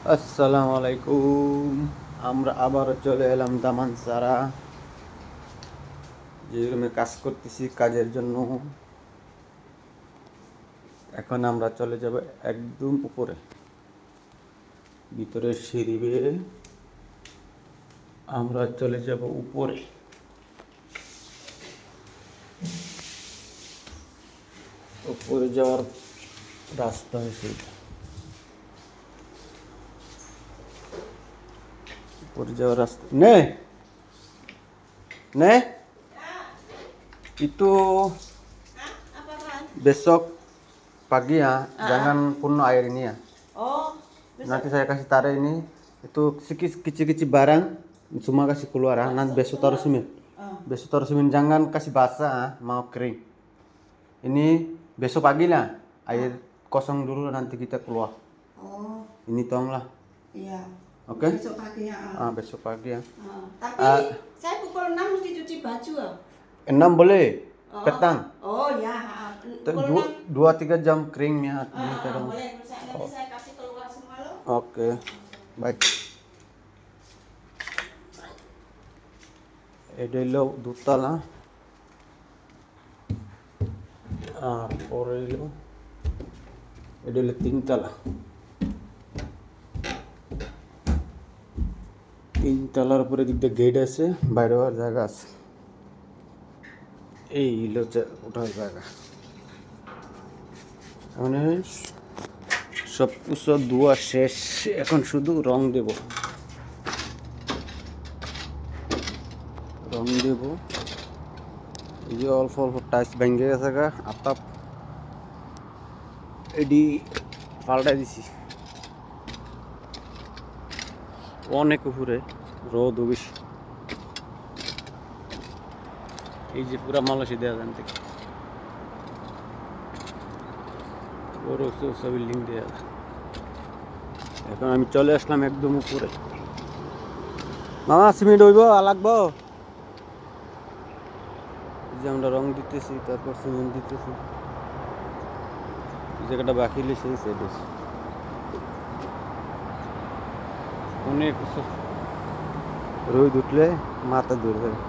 আসসালামু আলাইকুম। আমরা আবারও চলে এলাম দামানসারা, যে রুমে কাজ করতেছি কাজের জন্য। এখন আমরা চলে যাব একদম উপরে, ভিতরে সিঁড়ি বেয়ে আমরা চলে যাব উপরে। উপরে যাওয়ার রাস্তা হয়েছে এটা। উপরে যাওয়ার রাস্তা নে নে itu besok pagi ya, jangan penuh air ini ya. Oh, Nanti saya kasih taruh ini, itu kecil-kecil barang semua kasih keluar ya. Nanti besok taruh semen. Besok taruh semen, jangan kasih basah, mau kering. Ini besok pagi lah, air kosong dulu nanti kita keluar. oh, Ini tolong lah. iya. Oke? Besok pagi ya. Besok pagi ya. Tapi saya pukul 6 mesti cuci baju ya. 6 boleh, Oh. petang. Oh ya, pukul 6. 2-3 jam keringnya. Boleh, nanti saya kasih keluar semua lo. Oke, baik. এটা হলো দুতলা, আর পরে হলো এটা হলো তিনতলা। তিনতলার উপরে দিক দিয়ে গেট আছে, বাইরে হওয়ার জায়গা আছে। এই হলো ওঠার জায়গা। মানে সব কিছু ধোয়া শেষ, এখন শুধু রং দেব। রং দেব, এই যে অল্প অল্প টাইস ভেঙে গেছে গা, আতাপ এডি পাল্টাই দিছি। অনেক উপরে, রোদ বেশি। এই যে পুরা মালয়েশিয়া দেওয়া যান থেকে বড় উঁচু বিল্ডিং দেওয়া। এখন আমি চলে আসলাম একদম উপরে। মামা সিমেন্ট হইব লাগবো? যে আমরা রং দিতেছি, তারপর সিমেন্ট দিতেছি। এই জায়গাটা বাকি সেই সাইডে অনেক উঁচু, রোদ উঠলে মাথা দূর যাবে।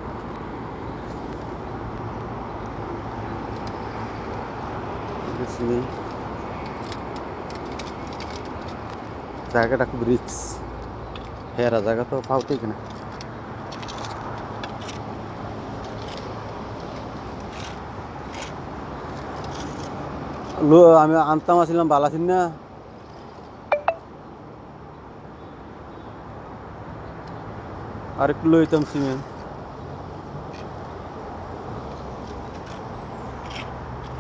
জায়গাটা খুব রিক্স, হেরা জায়গা তো ফাউতে কিনা। আমি আনতাম আসছিলাম বালাসিন না, আর একটু লইতাম সিমেন্ট।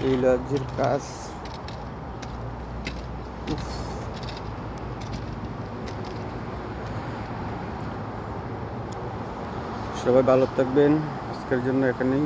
এই লজ্জের কাজ। সবাই ভালো থাকবেন, আজকের জন্য এখানেই।